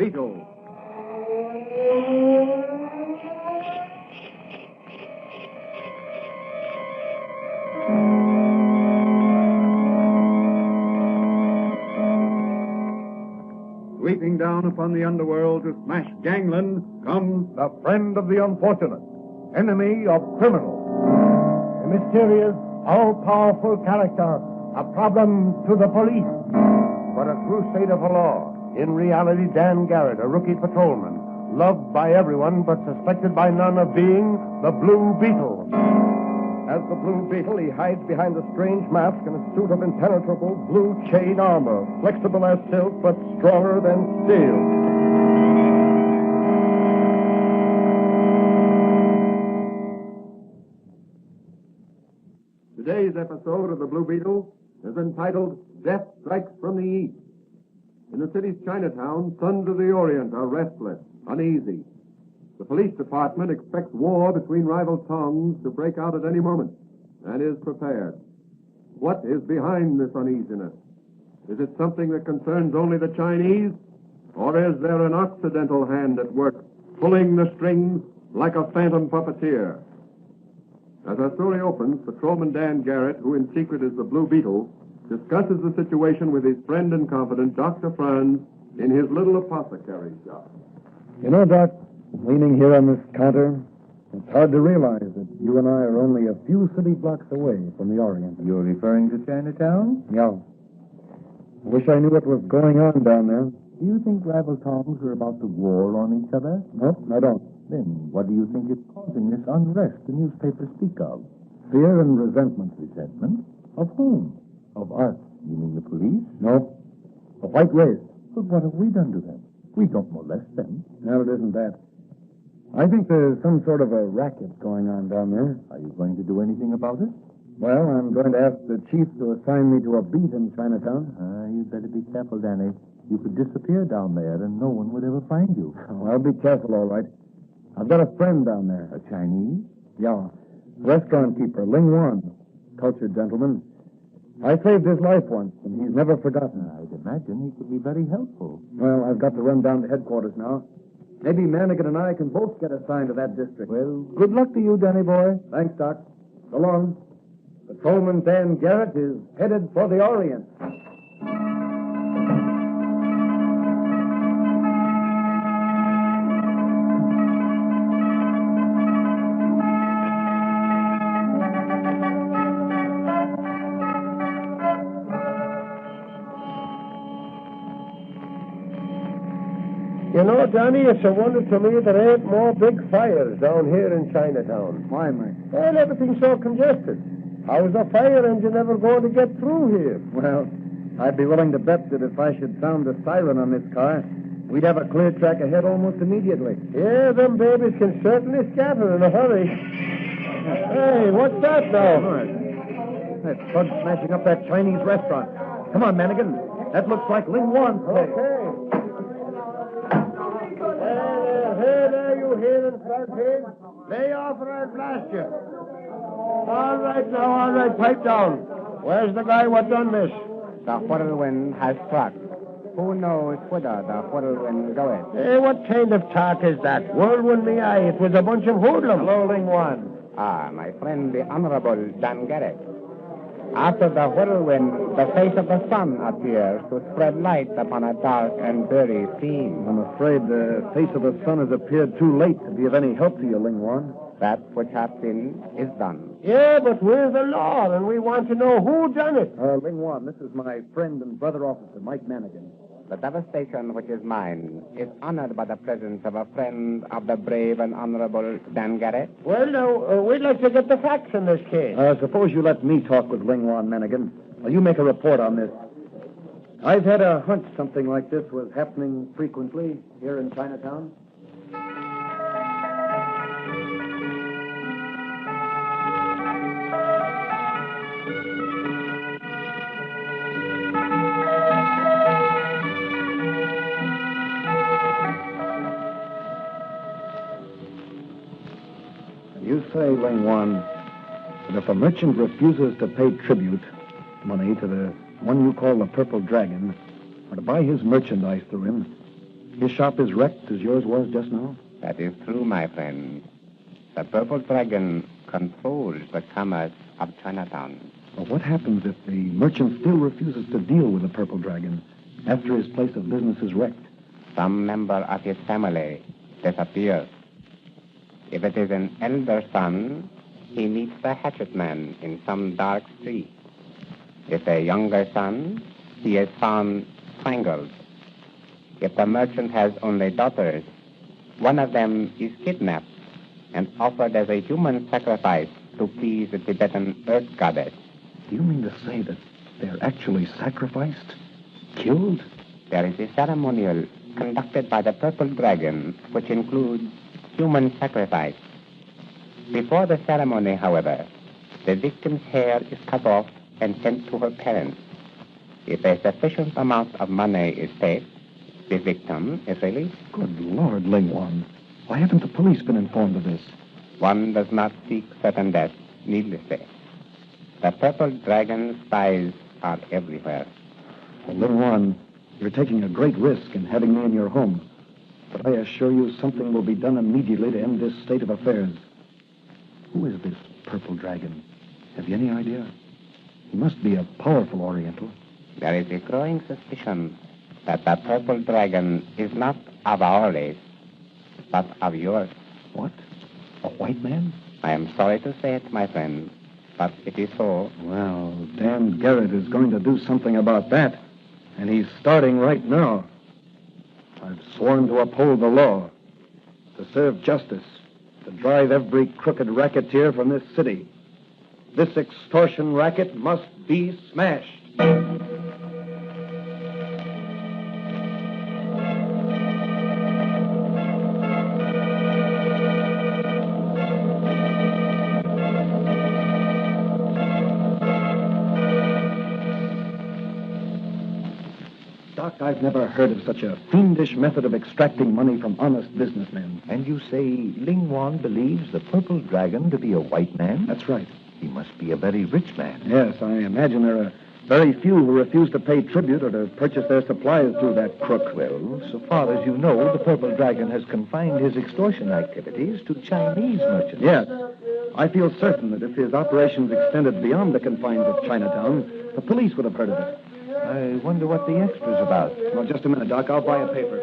Beetle. Sweeping down upon the underworld to smash gangland comes The friend of the unfortunate, enemy of criminals. A mysterious, all-powerful character, a problem to the police, but a crusader for law. In reality, Dan Garrett, a rookie patrolman, loved by everyone but suspected by none of being the Blue Beetle. As the Blue Beetle, he hides behind a strange mask and a suit of impenetrable blue chain armor, flexible as silk but stronger than steel. Today's episode of the Blue Beetle is entitled Death Strikes from the East. In the city's Chinatown, sons of the Orient are restless, uneasy. The police department expects war between rival tongues to break out at any moment and is prepared. What is behind this uneasiness? Is it something that concerns only the Chinese? Or is there an Occidental hand at work, pulling the strings like a phantom puppeteer? As our story opens, Patrolman Dan Garrett, who in secret is the Blue Beetle, discusses the situation with his friend and confidant, Dr. Franz, in his little apothecary shop. You know, Doc, leaning here on this counter, it's hard to realize that you and I are only a few city blocks away from the Orient. You're referring to Chinatown? Yeah. Wish I knew what was going on down there. Do you think rival tongues are about to war on each other? Nope, I don't. Then what do you think is causing this unrest the newspapers speak of? Fear and resentment. Resentment? Of whom? Of us. You mean the police? Nope. The white race. But what have we done to them? We don't molest them. No, it isn't that. I think there's some sort of a racket going on down there. Are you going to do anything about it? Well, I'm going to ask the chief to assign me to a beat in Chinatown. You'd better be careful, Danny. You could disappear down there and no one would ever find you. Oh, I'll be careful, all right. I've got a friend down there. A Chinese? Yeah. Restaurant keeper, Ling Wan. Cultured gentleman. I saved his life once, and he's never forgotten. I'd imagine he could be very helpful. Well, I've got to run down to headquarters now. Maybe Manigan and I can both get assigned to that district. Well, good luck to you, Danny boy. Thanks, Doc. So long. Patrolman Dan Garrett is headed for the Orient. You know, Johnny, it's a wonder to me there ain't more big fires down here in Chinatown. Why, Mike? Well, everything's so congested. How's a fire engine ever going to get through here? Well, I'd be willing to bet that if I should sound the siren on this car, we'd have a clear track ahead almost immediately. Yeah, them babies can certainly scatter in a hurry. Hey, what's that now? That bug's smashing up that Chinese restaurant. Come on, Manigan. That looks like Ling Wan's place. Okay. Hey there, you heathen flathead. Lay off or I'll blast you. All right, pipe down. Where's the guy what done this? The whirlwind has struck. Who knows whither the whirlwind goeth? Hey, what kind of talk is that? Whirlwind me eye. It was a bunch of hoodlums. Hello, Ling Wan. Ah, my friend, the Honorable Dan Garrett. After the whirlwind, the face of the sun appears to spread light upon a dark and dreary scene. I'm afraid the face of the sun has appeared too late to be of any help to you, Ling Wan. That which hath been is done. Yeah, but we're the law, and we want to know who done it. Ling Wan, this is my friend and brother officer, Mike Manigan. The devastation which is mine is honored by the presence of a friend of the brave and honorable Dan Garrett. Well, now, we'd like to get the facts in this case. Suppose you let me talk with Ling Wan Manigan. Well, you make a report on this. I've had a hunch something like this was happening frequently here in Chinatown. You say, Ling Wan, that if a merchant refuses to pay tribute money to the one you call the Purple Dragon, or to buy his merchandise through him, His shop is wrecked as yours was just now? That is true, my friend. The Purple Dragon controls the commerce of Chinatown. Well, what happens if the merchant still refuses to deal with the Purple Dragon after his place of business is wrecked? Some member of his family disappears. If it is an elder son, he meets the hatchet man in some dark street. If a younger son, he is found strangled. If the merchant has only daughters, one of them is kidnapped and offered as a human sacrifice to please the Tibetan earth goddess. Do you mean to say that they're actually sacrificed? Killed? There is a ceremonial conducted by the Purple Dragon, which includes human sacrifice. Before the ceremony, however, the victim's hair is cut off and sent to her parents. If a sufficient amount of money is paid, the victim is released. Good Lord, Lingwan. Why haven't the police been informed of this? One does not seek certain death needlessly. The Purple Dragon spies are everywhere. Well, Lingwan, you're taking a great risk in having me in your home. But I assure you something will be done immediately to end this state of affairs. Who is this Purple Dragon? Have you any idea? He must be a powerful Oriental. There is a growing suspicion that the Purple Dragon is not of our race, but of yours. What? A white man? I am sorry to say it, my friend, but it is so. Well, Dan Garrett is going to do something about that. And he's starting right now. I've sworn to uphold the law, to serve justice, to drive every crooked racketeer from this city. This extortion racket must be smashed. Doc, I've never heard of such a fiendish method of extracting money from honest businessmen. And you say Ling Wan believes the Purple Dragon to be a white man? That's right. He must be a very rich man. Yes, I imagine there are very few who refuse to pay tribute or to purchase their supplies through that crook. Well, so far as you know, the Purple Dragon has confined his extortion activities to Chinese merchants. Yes. I feel certain that if his operations extended beyond the confines of Chinatown, the police would have heard of it. I wonder what the extra's about. Well, just a minute, Doc. I'll buy a paper.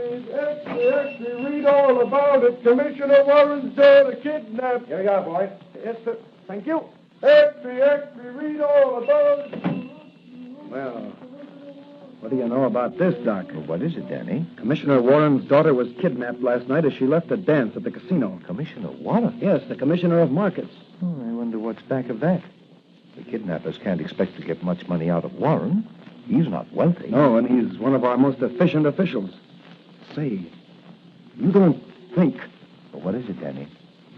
Read all about it. Commissioner Warren's daughter kidnapped. Here you are, boy. Yes, sir. Thank you. Read all about it. Well, what do you know about this, Doc? Well, what is it, Danny? Commissioner Warren's daughter was kidnapped last night as she left a dance at the casino. Commissioner Warren? Yes, the commissioner of markets. Oh, I wonder what's back of that. The kidnappers can't expect to get much money out of Warren. He's not wealthy. No, and he's one of our most efficient officials. Say, you don't think... Well, what is it, Danny?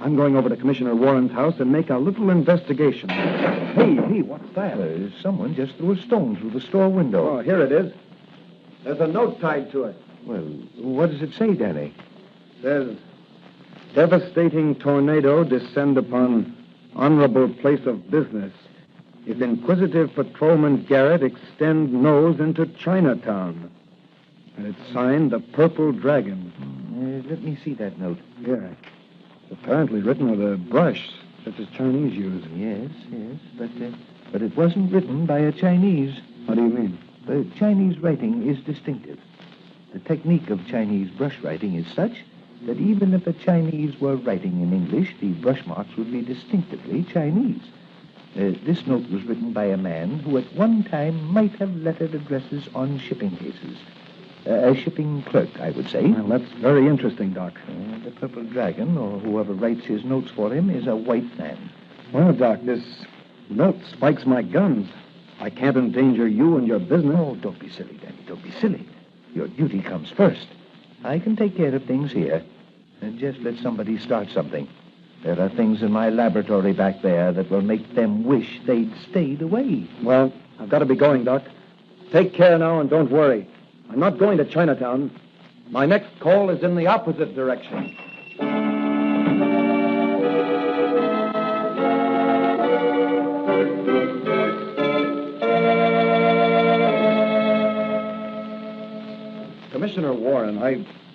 I'm going over to Commissioner Warren's house and make a little investigation. Hey, what's that? Someone just threw a stone through the store window. Oh, here it is. There's a note tied to it. Well, what does it say, Danny? It says, devastating tornado descend upon honorable place of business. If inquisitive patrolman Garrett extend nose into Chinatown. And it's signed the Purple Dragon. Let me see that note. Yeah. It's apparently written with a brush, such as Chinese use. Yes, but it wasn't written by a Chinese. What do you mean? The Chinese writing is distinctive. The technique of Chinese brush writing is such that even if a Chinese were writing in English, the brush marks would be distinctively Chinese. This note was written by a man who at one time might have lettered addresses on shipping cases. A shipping clerk, I would say. Well, that's very interesting, Doc. The Purple Dragon, or whoever writes his notes for him, is a white man. Well, Doc, this note spikes my guns. I can't endanger you and your business. Oh, don't be silly, Danny. Don't be silly. Your duty comes first. I can take care of things here. And just let somebody start something. There are things in my laboratory back there that will make them wish they'd stayed away. Well, I've got to be going, Doc. Take care now and don't worry. I'm not going to Chinatown. My next call is in the opposite direction. Commissioner Warren,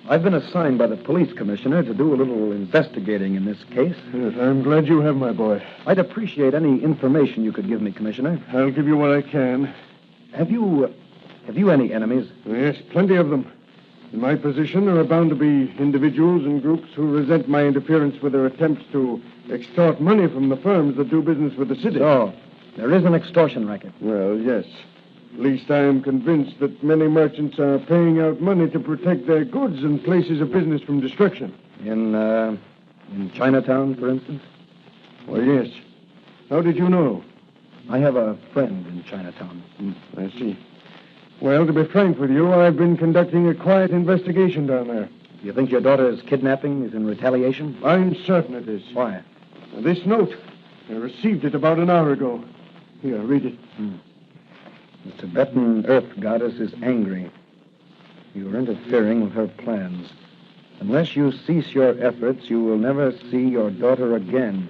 I've been assigned by the police commissioner to do a little investigating in this case. Yes, I'm glad you have, my boy. I'd appreciate any information you could give me, Commissioner. I'll give you what I can. Have you any enemies? Yes, plenty of them. In my position, there are bound to be individuals and groups who resent my interference with their attempts to extort money from the firms that do business with the city. So, there is an extortion racket. Well, yes. At least I am convinced that many merchants are paying out money to protect their goods and places of business from destruction. In Chinatown, for instance? Well, yes. How did you know? I have a friend in Chinatown. I see. Well, to be frank with you, I've been conducting a quiet investigation down there. You think your daughter's kidnapping is in retaliation? I'm certain it is. Why? This note. I received it about an hour ago. Here, read it. The Tibetan Earth Goddess is angry. You are interfering with her plans. Unless you cease your efforts, you will never see your daughter again.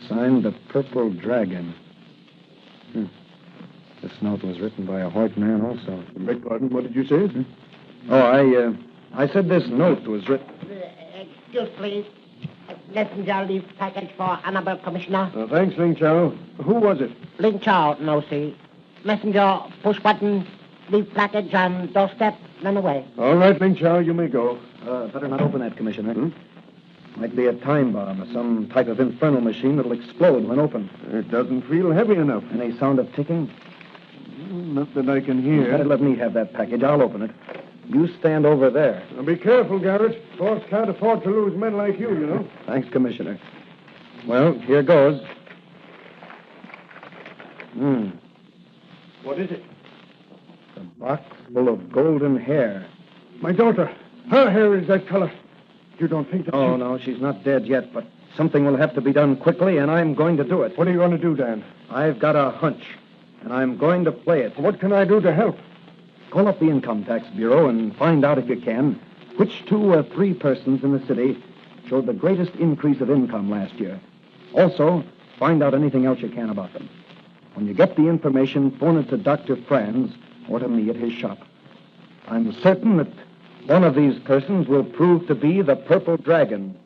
Signed, the Purple Dragon. This note was written by a white man also. Beg pardon, what did you say? Oh, I said this note was written... Excuse, please. Messenger leave package for Honorable Commissioner. Thanks, Ling Chao. Who was it? Ling Chow, no see. Messenger, push button, leave package on doorstep, run away. All right, Ling Chao, you may go. Better not open that, Commissioner. Might be a time bomb or some type of infernal machine that'll explode when opened. It doesn't feel heavy enough. Any sound of ticking? Not that I can hear. Better let me have that package. I'll open it. You stand over there. Now be careful, Garrett. Force can't afford to lose men like you know. Thanks, Commissioner. Well, here goes. What is it? A box full of golden hair. My daughter. Her hair is that color. You don't think that Oh, no, she's not dead yet, but something will have to be done quickly, and I'm going to do it. What are you going to do, Dan? I've got a hunch, and I'm going to play it. What can I do to help? Call up the Income Tax Bureau and find out, if you can, which 2 or 3 persons in the city showed the greatest increase of income last year. Also, find out anything else you can about them. When you get the information, phone it to Dr. Franz or to me at his shop. I'm certain that one of these persons will prove to be the Purple Dragon.